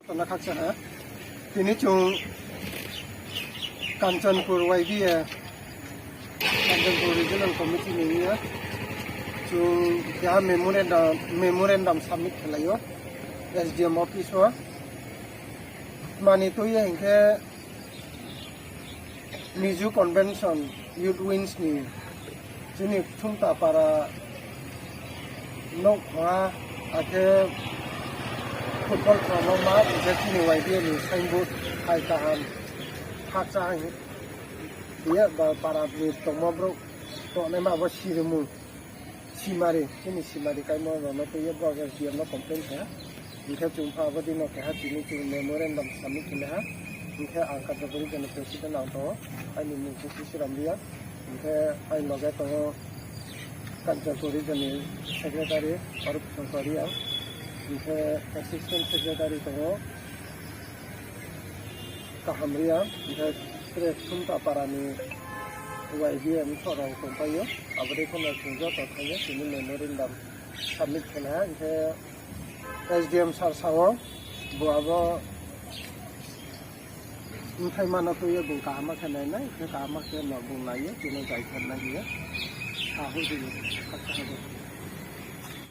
Tanda kaksa ha. Kini chung Kanchanpur YBA Kanchanpur Regional Committee ni ya. Chung ya memorandum submit kelayo SDM office wa. Mani tu ya hingke Miju Convention Youth Wings ni. Jini chungta para nok ma ake football program ma jadi ni YBA ni signboard hai tahan hak cah dia para ni tomo bro to ne ma ba sirimu simari kini simari kai mo ma to ye bro dia no complain ha dikha chungpa ba dino ke ha chini chu memorandum submit kila ha dikha angka bari kan president ang to ai ni mu ku siram dia dikha ai loga to Kanchanpur Regional Secretary Arup Sankari ang dikha assistant secretary to Kahamria dikha chungta parani YBM thorong tongpayo abade kono chungja to thaya chini memorandum submit khala dikha SDM sar sawo buabo thai mana to ye bung ka ma khanai nai ka ma ke no bung lai ye chini jai khan na ye ha ho di